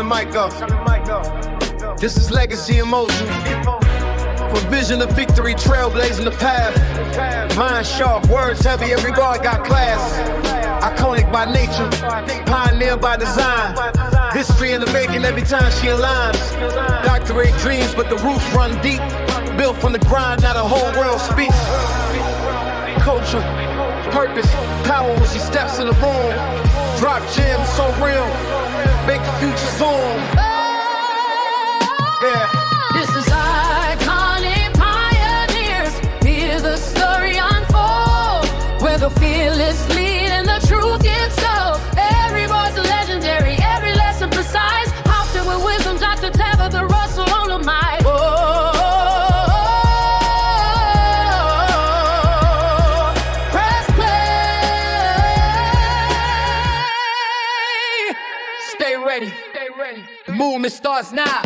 mic up. This is legacy emotion. For vision of victory, trailblazing the path. Mind sharp, words heavy, every bar got class. Iconic by nature, pioneer by design. History in the making every time she aligns. Doctorate dreams, but the roots run deep. Built from the grind, now the whole world speaks. Culture, purpose, power when she steps in the room. Drop gems so real, make the future zoom. Yeah. This is iconic pioneers. Hear the story unfold, where the fearless lead and the truth gets told. Every voice legendary, every lesson precise. Hosted with wisdom, Dr. Tabatha Russell on the mic. Press play. Stay ready. The movement starts now.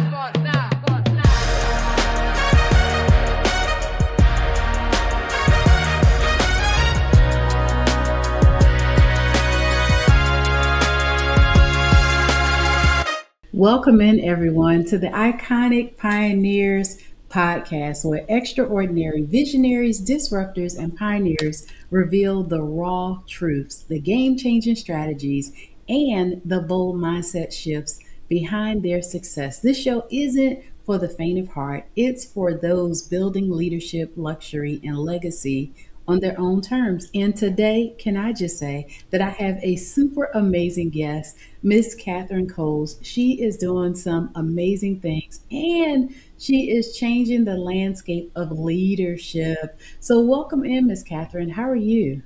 Welcome in, everyone, to the Iconic Pioneers podcast, where extraordinary visionaries, disruptors, and pioneers reveal the raw truths, the game-changing strategies, and the bold mindset shifts behind their success. This show isn't for the faint of heart. It's for those building leadership, luxury, and legacy on their own terms. And today, can I just say that I have a super amazing guest, Miss Katherine Coles. She is doing some amazing things, and she is changing the landscape of leadership. So welcome in, Miss Katherine. How are you?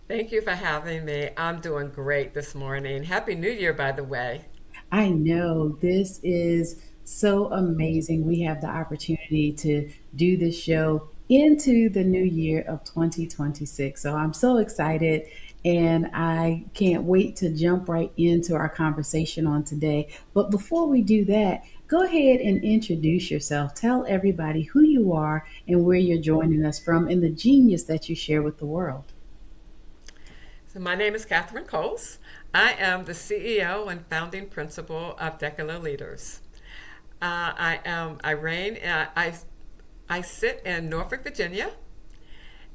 Thank you for having me. I'm doing great this morning. Happy New Year, by the way. I know this is so amazing. We have the opportunity to do this show into the new year of 2026. So I'm so excited, and I can't wait to jump right into our conversation on today. But before we do that, go ahead and introduce yourself. Tell everybody who you are and where you're joining us from, and the genius that you share with the world. So my name is Katherine Coles. I am the CEO and founding principal of Decalō Leaders. I sit in Norfolk, Virginia,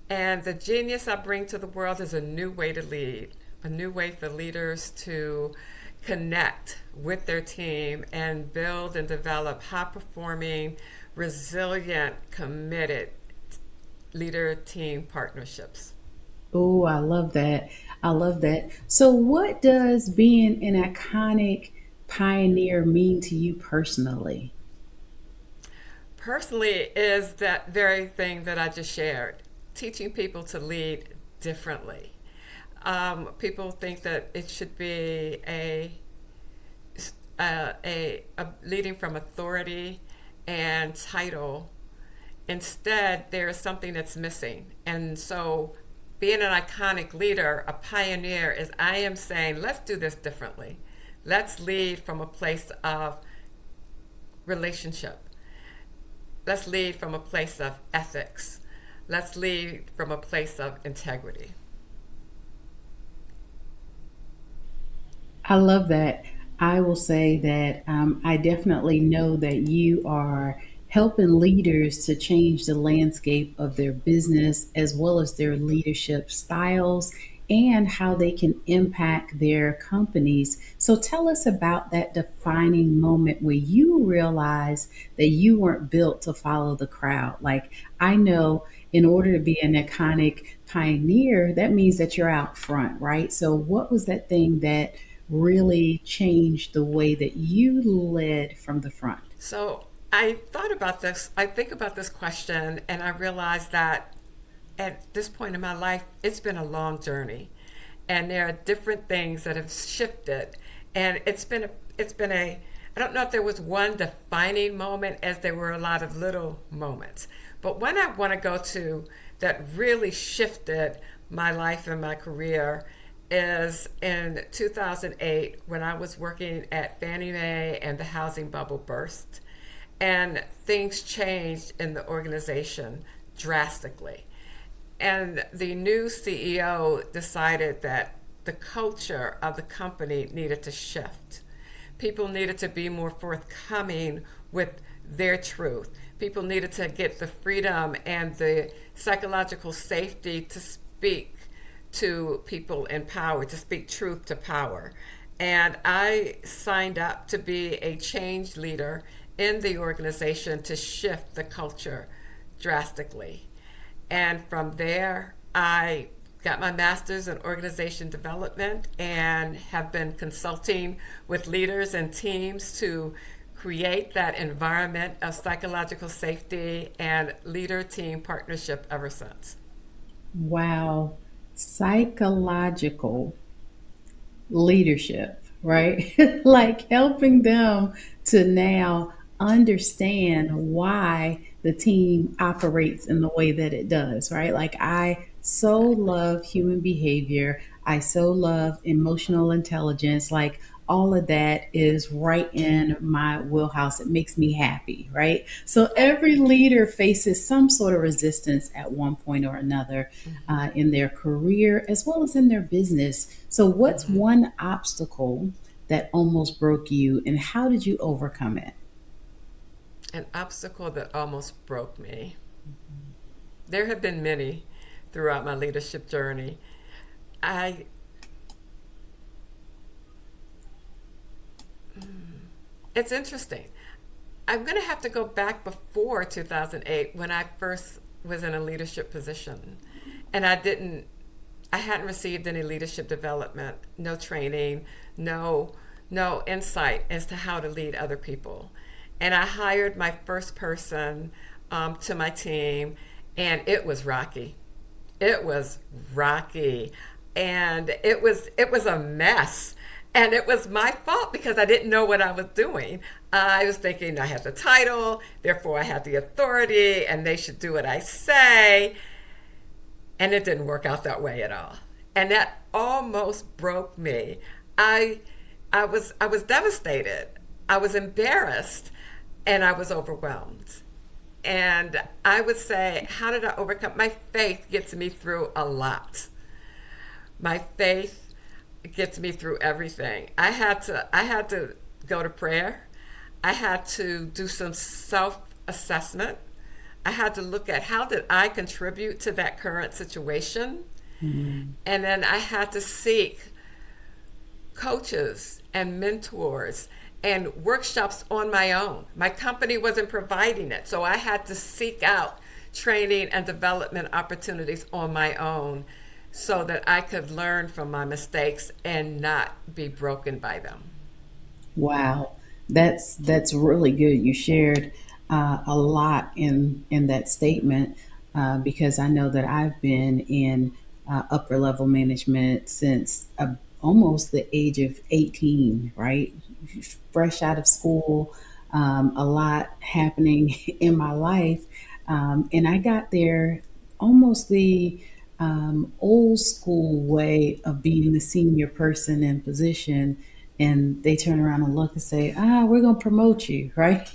and the genius I bring to the world is a new way to lead, a new way for leaders to connect with their team and build and develop high-performing, resilient, committed leader-team partnerships. Oh, I love that. I love that. So what does being an iconic pioneer mean to you personally? Personally is that very thing that I just shared, teaching people to lead differently. People think that it should be a leading from authority and title. Instead, there is something that's missing. And so being an iconic leader, a pioneer, is I am saying, let's do this differently. Let's lead from a place of relationship. Let's lead from a place of ethics. Let's lead from a place of integrity. I love that. I will say that I definitely know that you are helping leaders to change the landscape of their business as well as their leadership styles and how they can impact their companies. So tell us about that defining moment where you realized that you weren't built to follow the crowd. Like, I know in order to be an iconic pioneer, that means that you're out front, right? So what was that thing that really changed the way that you led from the front? So I thought about this, I think about this question, and I realized that at this point in my life, it's been a long journey, and there are different things that have shifted, and it's been a I don't know if there was one defining moment, as there were a lot of little moments, but one I want to go to that really shifted my life and my career is in 2008 when I was working at Fannie Mae and the housing bubble burst, and things changed in the organization drastically. And the new CEO decided that the culture of the company needed to shift people needed to be more forthcoming with their truth. People needed to get the freedom and the psychological safety to speak to people in power, to speak truth to power. And I signed up to be a change leader in the organization to shift the culture drastically. And from there, I got my master's in organization development and have been consulting with leaders and teams to create that environment of psychological safety and leader team partnership ever since. Wow. Psychological leadership, right? Like helping them to now understand why the team operates in the way that it does, right? Like I so Exactly. love human behavior. I so love emotional intelligence. Like all of that is right in my wheelhouse. It makes me happy, right? So every leader faces some sort of resistance at one point or another Mm-hmm. in their career as well as in their business. So, what's Mm-hmm. one obstacle that almost broke you, and how did you overcome it? An obstacle that almost broke me. There have been many throughout my leadership journey. I it's interesting. I'm going to have to go back before 2008 when I first was in a leadership position. And I hadn't received any leadership development, no training, no, no insight as to how to lead other people. And I hired my first person to my team, and it was rocky. It was rocky, and it was a mess. And it was my fault because I didn't know what I was doing. I was thinking I had the title, therefore I had the authority, and they should do what I say. And it didn't work out that way at all. And that almost broke me. I I was devastated. I was embarrassed, and I was overwhelmed. And I would say, how did I overcome? My faith gets me through a lot. My faith gets me through everything. I had to go to prayer. I had to do some self-assessment. I had to look at how did I contribute to that current situation? Mm. And then I had to seek coaches and mentors and workshops on my own. My company wasn't providing it, so I had to seek out training and development opportunities on my own so that I could learn from my mistakes and not be broken by them. Wow, that's really good. You shared a lot in that statement because I know that I've been in upper level management since almost the age of 18, right? Fresh out of school, a lot happening in my life, and I got there almost the old school way of being the senior person in position, and they turn around and look and say, we're going to promote you, right?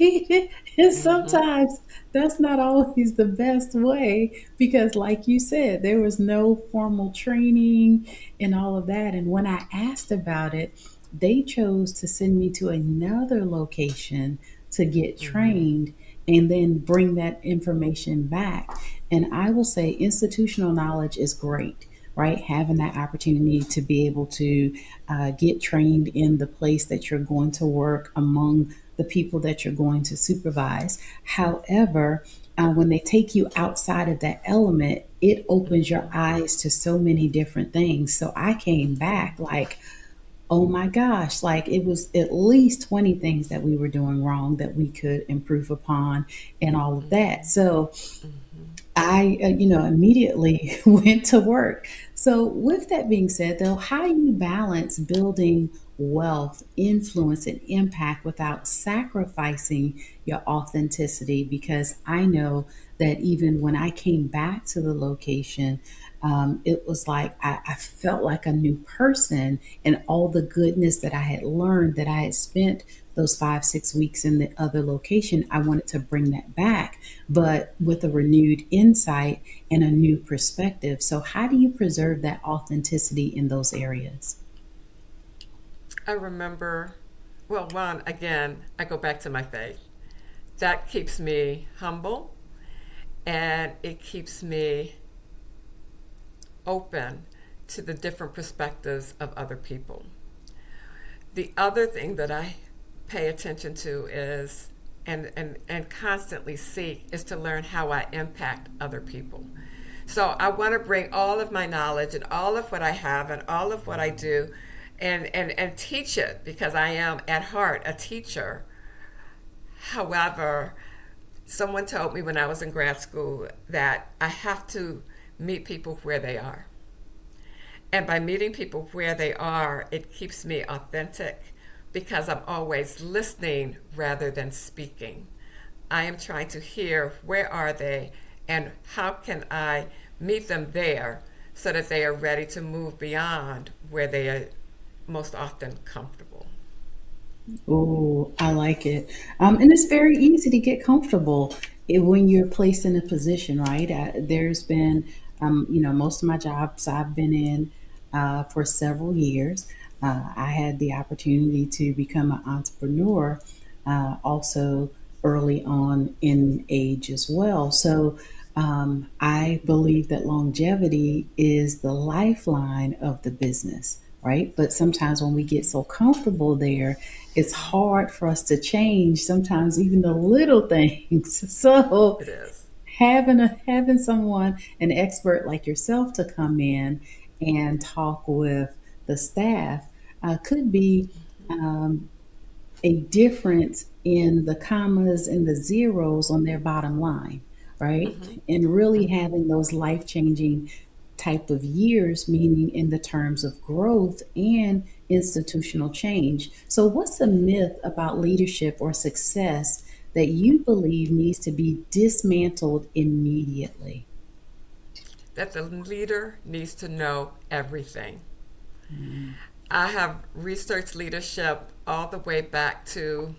And Mm-hmm. sometimes that's not always the best way because, like you said, there was no formal training and all of that. And when I asked about it, they chose to send me to another location to get Mm-hmm. trained and then bring that information back. And I will say institutional knowledge is great, right? Having that opportunity to be able to get trained in the place that you're going to work among the people that you're going to supervise. However, when they take you outside of that element, it opens your Mm-hmm. eyes to so many different things. So I came back like, oh my gosh, like it was at least 20 things that we were doing wrong that we could improve upon and all of that. So Mm-hmm. I, immediately went to work. So, with that being said, though, how do you balance building wealth, influence, and impact without sacrificing your authenticity? Because I know that even when I came back to the location, it was like I felt like a new person, and all the goodness that I had learned that I had spent those 5, 6 weeks in the other location, I wanted to bring that back, but with a renewed insight and a new perspective. So, how do you preserve that authenticity in those areas? I remember Well, one, again, I go back to my faith. That keeps me humble and it keeps me open to the different perspectives of other people. The other thing that I pay attention to is and constantly seek is to learn how I impact other people. So I want to bring all of my knowledge and all of what I have and all of what I do and teach it because I am at heart a teacher. However, someone told me when I was in grad school that I have to meet people where they are. And by meeting people where they are, it keeps me authentic because I'm always listening rather than speaking. I am trying to hear where are they and how can I meet them there so that they are ready to move beyond where they are most often comfortable. Oh, I like it. And it's very easy to get comfortable when you're placed in a position, right? There's been, most of my jobs I've been in for several years. I had the opportunity to become an entrepreneur also early on in age as well. So I believe that longevity is the lifeline of the business, right? But sometimes when we get so comfortable there, it's hard for us to change sometimes even the little things. So It is. having someone, an expert like yourself, to come in and talk with the staff could be a difference in the commas and the zeros on their bottom line, right? Mm-hmm. And really Mm-hmm. having those life changing type of years, meaning in the terms of growth and institutional change. So, what's a myth about leadership or success that you believe needs to be dismantled immediately? That the leader needs to know everything. Mm. I have researched leadership all the way back to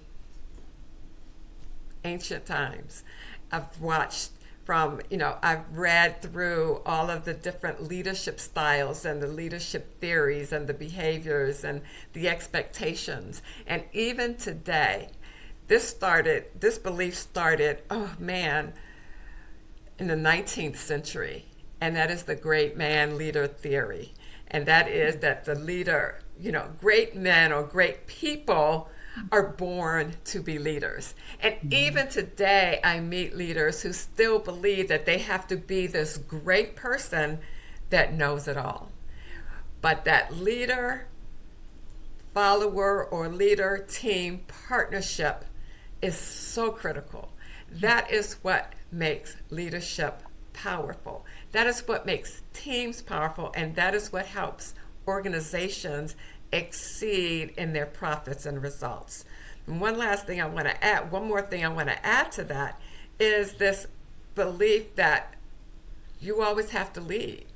ancient times. I've watched I've read through all of the different leadership styles and the leadership theories and the behaviors and the expectations. And even today, this belief started, oh man, in the 19th century. And that is the great man leader theory. And that is that the leader, great men or great people are born to be leaders. And even today, I meet leaders who still believe that they have to be this great person that knows it all. But that leader, follower, or leader team partnership is so critical. That is what makes leadership powerful. That is what makes teams powerful, and that is what helps organizations exceed in their profits and results. And one more thing I want to add to that is this belief that you always have to lead.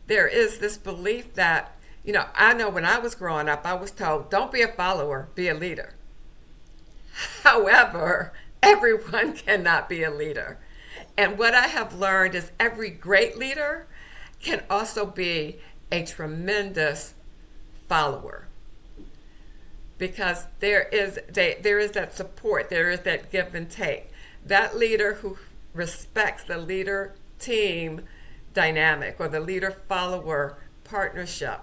There is this belief that, I know when I was growing up, I was told, don't be a follower, be a leader. However, everyone cannot be a leader. And what I have learned is every great leader can also be a tremendous follower because there is that support, there is that give and take. That leader who respects the leader team dynamic or the leader follower partnership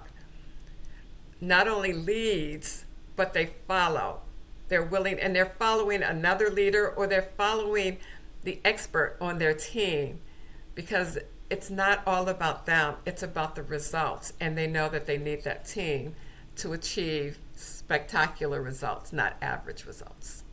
not only leads, but they follow. They're willing and they're following another leader or they're following the expert on their team because it's not all about them, it's about the results. And they know that they need that team to achieve spectacular results, not average results.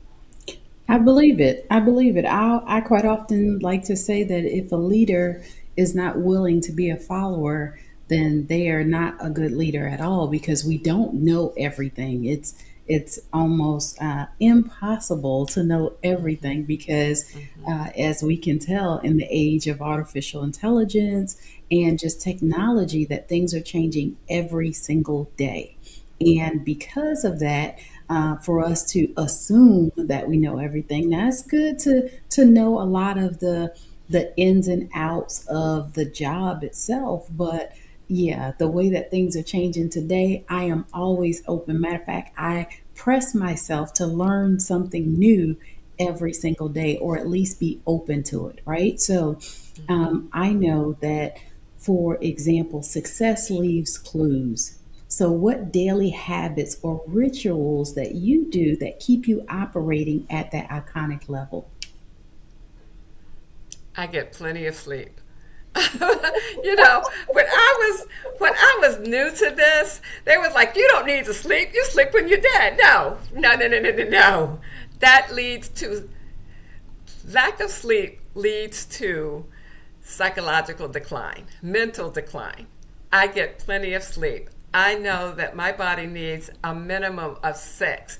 I believe it. I believe it. I quite often like to say that if a leader is not willing to be a follower, then they are not a good leader at all because we don't know everything. It's almost impossible to know Mm-hmm. everything because, Mm-hmm. as we can tell, in the age of artificial intelligence and just technology, that things are changing every single day. And because of that, for us to assume that we know everything, now it's good to know a lot of the ins and outs of the job itself, but yeah, the way that things are changing today, I am always open. Matter of fact, I press myself to learn something new every single day, or at least be open to it, right? So I know that, for example, success leaves clues. So, what daily habits or rituals that you do that keep you operating at that iconic level? I get plenty of sleep. You know, when I was new to this, they was like, "You don't need to sleep. You sleep when you're dead." No, no, no, no, no, no, no. That leads to lack of sleep leads to psychological decline, mental decline. I get plenty of sleep. I know that my body needs a minimum of 6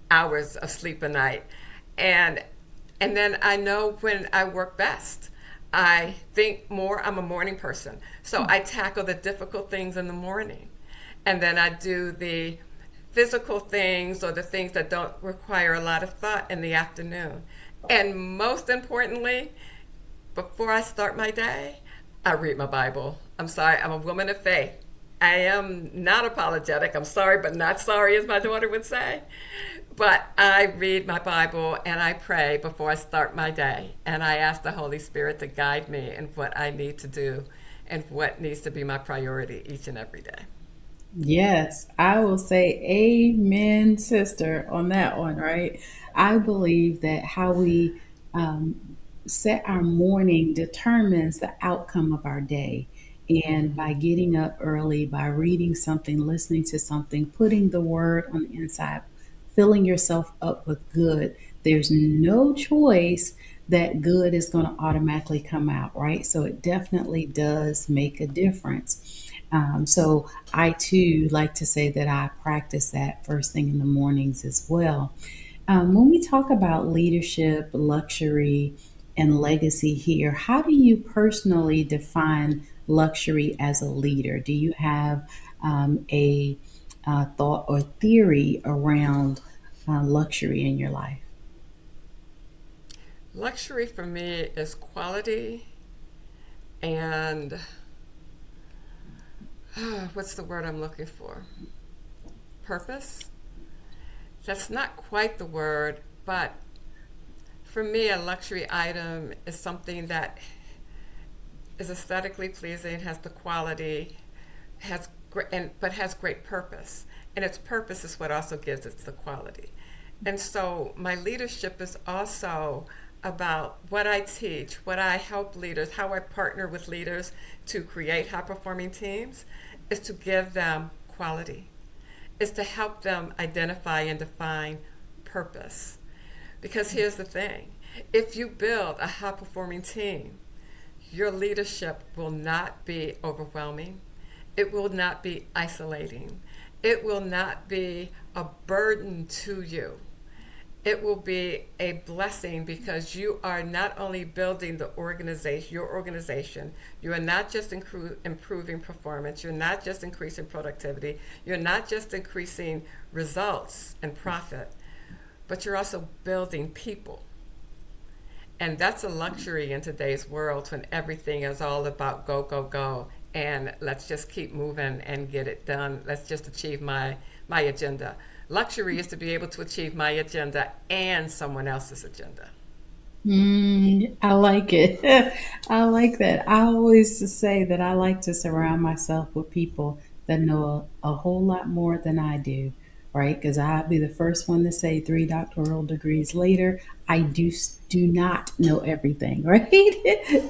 hours of sleep a night, and then I know when I work best. I think more. I'm a morning person, so I tackle the difficult things in the morning, and then I do the physical things or the things that don't require a lot of thought in the afternoon. And most importantly, before I start my day, I read my Bible. I'm sorry, I'm a woman of faith. I am not apologetic. I'm sorry, but not sorry, as my daughter would say. But I read my Bible and I pray before I start my day. And I ask the Holy Spirit to guide me in what I need to do and what needs to be my priority each and every day. Yes, I will say amen, sister, on that one, right? I believe that how we set our morning determines the outcome of our day. And by getting up early, by reading something, listening to something, putting the word on the inside, filling yourself up with good, there's no choice that good is going to automatically come out, right? So it definitely does make a difference. So I too like to say that I practice that first thing in the mornings as well. When we talk about leadership, luxury, and legacy here, how do you personally define luxury as a leader? Do you have a thought or theory around luxury in your life? Luxury for me is quality and what's the word I'm looking for? Purpose? That's not quite the word, but for me, a luxury item is something that is aesthetically pleasing, has the quality, but has great purpose. And its purpose is what also gives it the quality. And so my leadership is also about what I teach, what I help leaders, how I partner with leaders to create high performing teams, is to give them quality, is to help them identify and define purpose. Because here's the thing, if you build a high performing team, your leadership will not be overwhelming. It will not be isolating. It will not be a burden to you. It will be a blessing because you are not only building the organization, your organization, you are not just improving performance, you're not just increasing productivity, you're not just increasing results and profit, but you're also building people. And that's a luxury in today's world when everything is all about go, go, go. And let's just keep moving and get it done. Let's just achieve my agenda. Luxury is to be able to achieve my agenda and someone else's agenda. I like it. I like that. I always say that I like to surround myself with people that know a whole lot more than I do, right? Because I'll be the first one to say 3 doctoral degrees later, I do not know everything, right?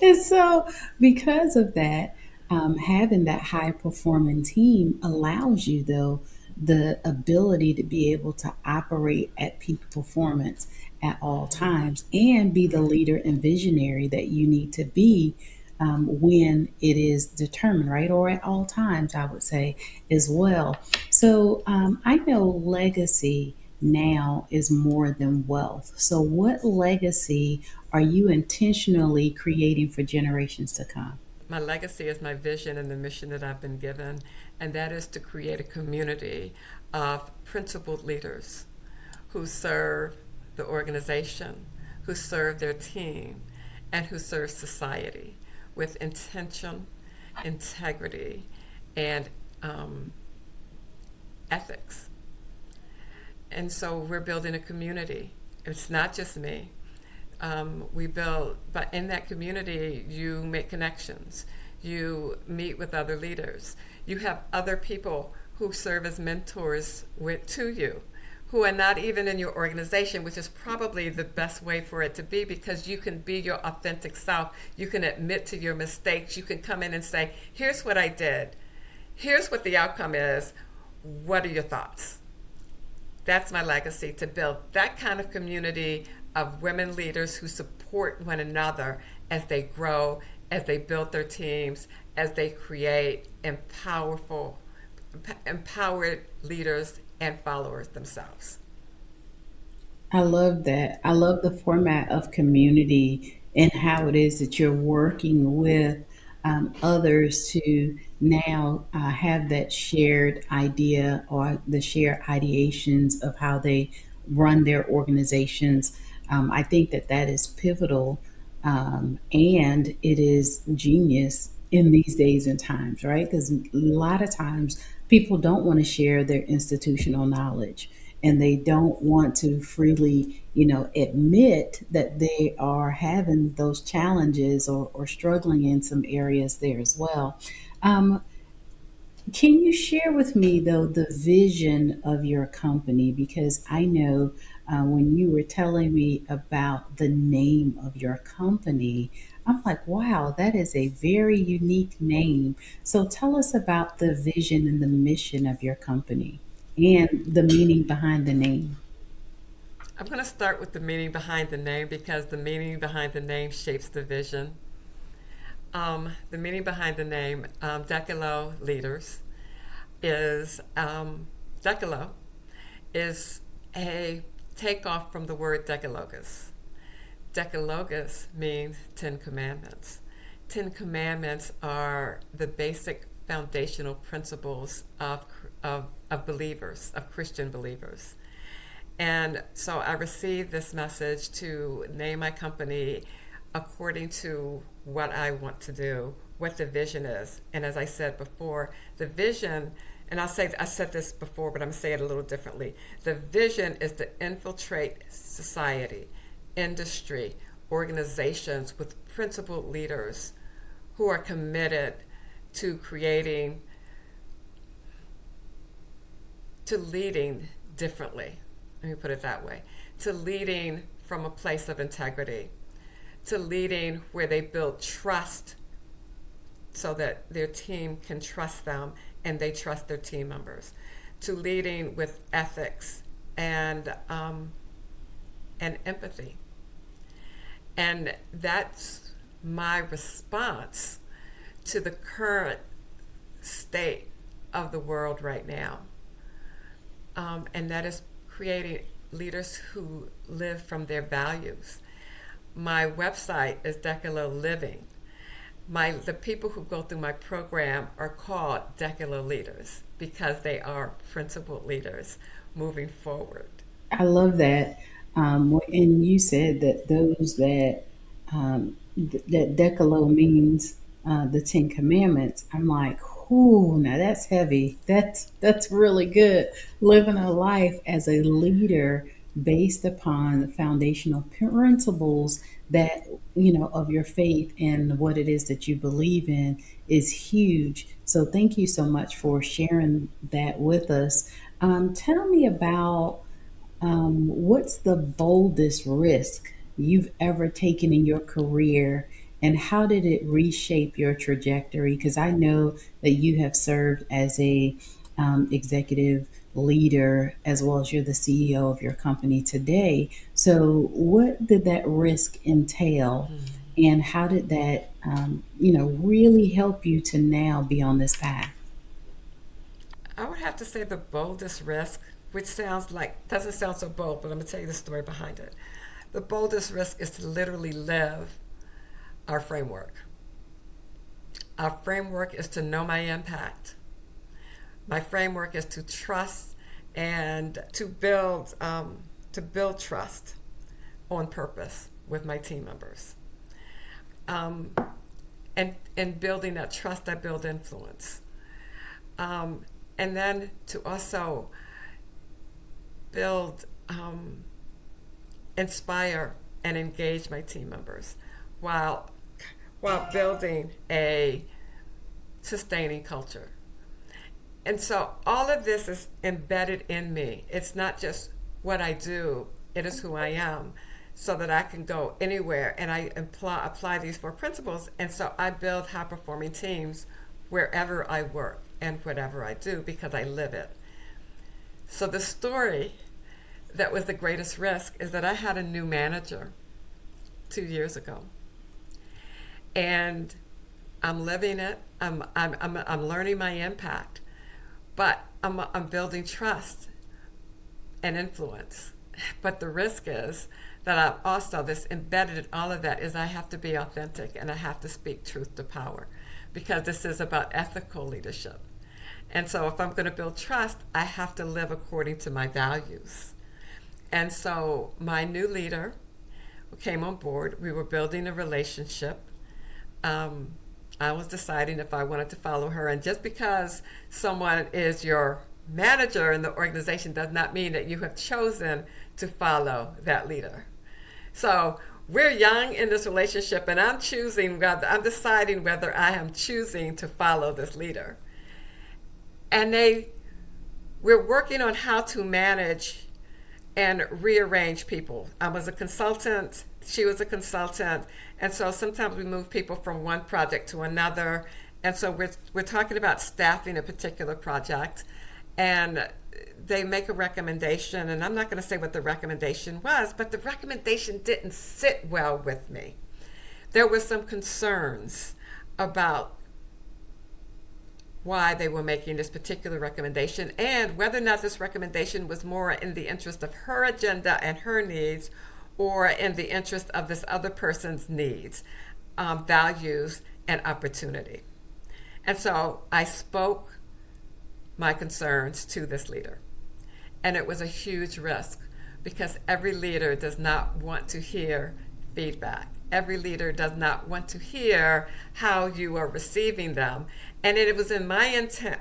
And so, because of that, having that high performing team allows you, though, the ability to be able to operate at peak performance at all times and be the leader and visionary that you need to be when it is determined, right? Or at all times, I would say as well. So I know legacy now is more than wealth. So, what legacy are you intentionally creating for generations to come? My legacy is my vision and the mission that I've been given, and that is to create a community of principled leaders who serve the organization, who serve their team, and who serve society with intention integrity, and ethics. And so we're building a community. It's not just me. We build, but in that community, you make connections. You meet with other leaders. You have other people who serve as mentors to you, who are not even in your organization, which is probably the best way for it to be, because you can be your authentic self. You can admit to your mistakes. You can come in and say, here's what I did. Here's what the outcome is. What are your thoughts? That's my legacy, to build that kind of community of women leaders who support one another as they grow, as they build their teams, as they create empowered leaders and followers themselves. I love that. I love the format of community and how it is that you're working with others to now have that shared idea or the shared ideations of how they run their organizations. I think that that is pivotal, and it is genius in these days and times, right? Because a lot of times people don't want to share their institutional knowledge, and they don't want to freely, admit that they are having those challenges, or struggling in some areas there as well. Um, can you share with me, though, the vision of your company? Because I know when you were telling me about the name of your company, I'm like, wow, that is a very unique name. So tell us about the vision and the mission of your company and the meaning behind the name. I'm going to start with the meaning behind the name, because the meaning behind the name shapes the vision. The meaning behind the name, Decalō Leaders, is Decalō is a takeoff from the word Decalogos. Decalogos means 10 Commandments. 10 Commandments are the basic foundational principles of believers, of Christian believers. And so I received this message to name my company according to what I want to do, what the vision is. And as I said before, the vision, and I said this before, but I'm going to say it a little differently. The vision is to infiltrate society, industry, organizations with principled leaders who are committed to leading differently. Let me put it that way. To leading from a place of integrity, to leading where they build trust so that their team can trust them and they trust their team members, to leading with ethics and empathy. And that's my response to the current state of the world right now. And that is creating leaders who live from their values. My website is Decalō Living. The people who go through my program are called Decalō Leaders because they are principled leaders moving forward. I love that. And you said that those that Decalo means the Ten Commandments. I'm like, whoo, now that's heavy. That's really good. Living a life as a leader based upon the foundational principles that of your faith and what it is that you believe in is huge. So thank you so much for sharing that with us. Tell me about what's the boldest risk you've ever taken in your career, and how did it reshape your trajectory? Because I know that you have served as a executive leader as well as you're the CEO of your company today. So, what did that risk entail, and how did that, really help you to now be on this path? I would have to say the boldest risk, which doesn't sound so bold, but I'm going to tell you the story behind it. The boldest risk is to literally live our framework. Our framework is to know my impact. My framework is to trust and to build trust on purpose with my team members. And in building that trust, I build influence. And then to also build, inspire, and engage my team members while building a sustaining culture. And so all of this is embedded in me. It's not just what I do, it is who I am, so that I can go anywhere and I apply these 4 principles. And so I build high-performing teams wherever I work and whatever I do, because I live it. So the story that was the greatest risk is that I had a new manager 2 years ago. And I'm living it. I'm learning my impact, but I'm building trust and influence. But the risk is that I'm also, this embedded in all of that is I have to be authentic and I have to speak truth to power, because this is about ethical leadership. And so if I'm going to build trust, I have to live according to my values. And so my new leader came on board. We were building a relationship. I was deciding if I wanted to follow her. And just because someone is your manager in the organization does not mean that you have chosen to follow that leader. So we're young in this relationship, and I'm deciding whether I am choosing to follow this leader. And we're working on how to manage and rearrange people. I was a consultant, she was a consultant, and so sometimes we move people from one project to another. And so we're talking about staffing a particular project, and they make a recommendation, and I'm not going to say what the recommendation was, but the recommendation didn't sit well with me. There were some concerns about why they were making this particular recommendation, and whether or not this recommendation was more in the interest of her agenda and her needs, or in the interest of this other person's needs, values, and opportunity. And so I spoke my concerns to this leader. And it was a huge risk, because every leader does not want to hear feedback. Every leader does not want to hear how you are receiving them. And it was in my intent,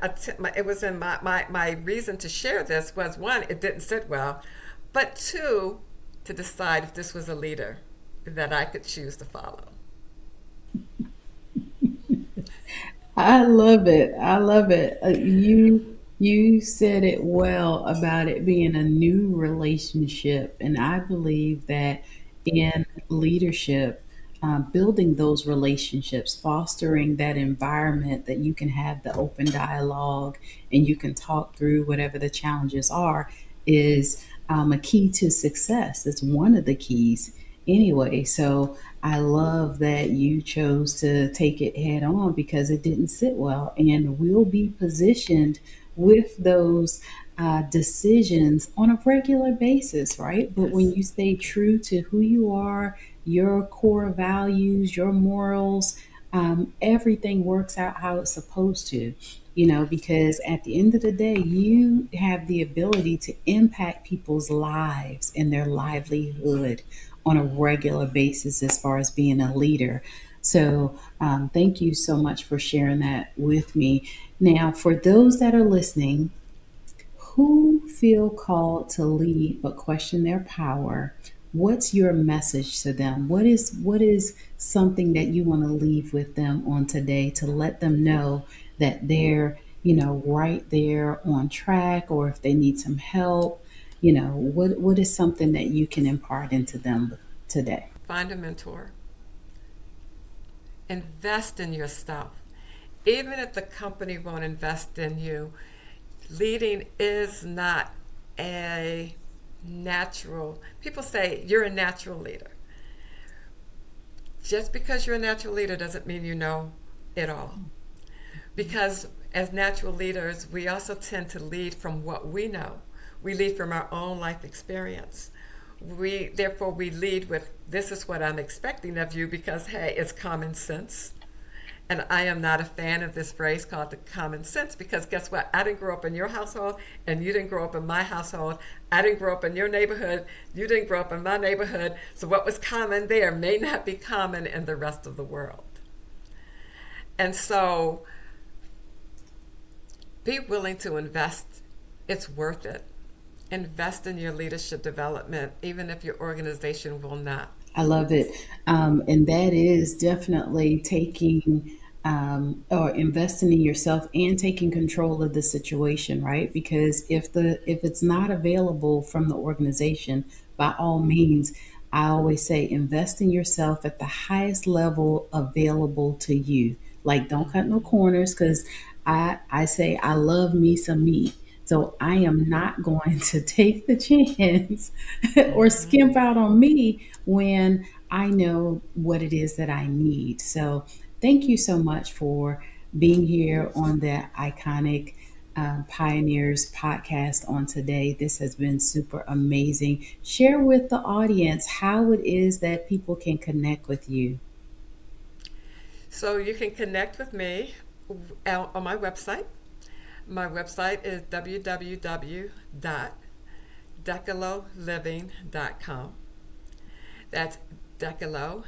it was in my reason to share this was, 1, it didn't sit well, but 2, to decide if this was a leader that I could choose to follow. I love it. I love it. You said it well about it being a new relationship, and I believe that in leadership, building those relationships, fostering that environment that you can have the open dialogue and you can talk through whatever the challenges are, is a key to success. It's one of the keys anyway. So I love that you chose to take it head on, because it didn't sit well, and we'll be positioned with those decisions on a regular basis, right? But when you stay true to who you are, your core values, your morals, everything works out how it's supposed to, because at the end of the day, you have the ability to impact people's lives and their livelihood on a regular basis as far as being a leader. So thank you so much for sharing that with me. Now, for those that are listening who feel called to lead but question their power, what's your message to them? What is something that you want to leave with them on today to let them know that they're, right there on track, or if they need some help, what is something that you can impart into them today? Find a mentor. Invest in yourself. Even if the company won't invest in you, leading is not a natural. People say you're a natural leader. Just because you're a natural leader doesn't mean you know it all. Because as natural leaders, we also tend to lead from what we know. We lead from our own life experience. Therefore, we lead with, this is what I'm expecting of you, because, hey, it's common sense. And I am not a fan of this phrase called the common sense, because guess what? I didn't grow up in your household, and you didn't grow up in my household. I didn't grow up in your neighborhood. You didn't grow up in my neighborhood. So what was common there may not be common in the rest of the world. And so be willing to invest. It's worth it. Invest in your leadership development, even if your organization will not. I love it. And that is definitely taking or investing in yourself and taking control of the situation, right? Because if it's not available from the organization, by all means, I always say invest in yourself at the highest level available to you. Like don't cut no corners because I say I love me some me. So I am not going to take the chance or skimp out on me when I know what it is that I need. So thank you so much for being here on the Iconic Pioneers podcast on today. This has been super amazing. Share with the audience how it is that people can connect with you. So you can connect with me on my website. My website is www.decaloliving.com. That's Decalō,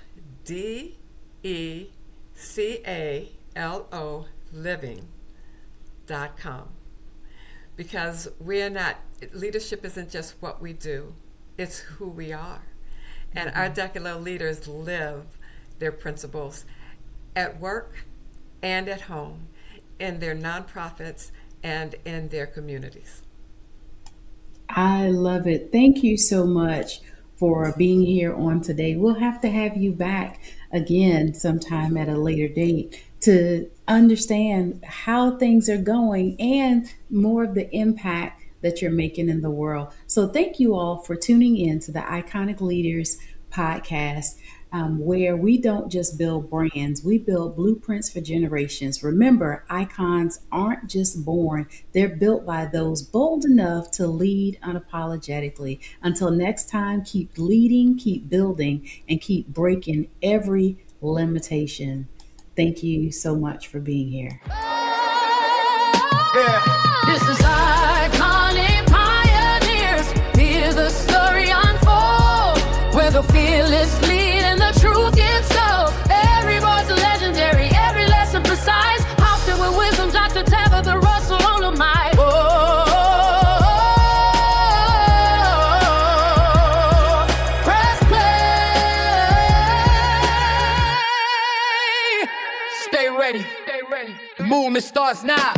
DECALO living.com. Because leadership isn't just what we do, it's who we are. And our Decalō leaders live their principles at work and at home, in their nonprofits, and in their communities. I love it. Thank you so much for being here on today. We'll have to have you back again sometime at a later date to understand how things are going and more of the impact that you're making in the world. So thank you all for tuning in to the Iconic Leaders podcast, where we don't just build brands, we build blueprints for generations. Remember, icons aren't just born, they're built by those bold enough to lead unapologetically. Until next time, keep leading, keep building, and keep breaking every limitation. Thank you so much for being here. This is Iconic Pioneers. Hear the story unfold, where the fearless lead and the truth gets told. Every voice legendary, every lesson precise. Often with wisdom, Dr. Tabatha Russell on the mic. Press play. Stay ready. The movement starts now.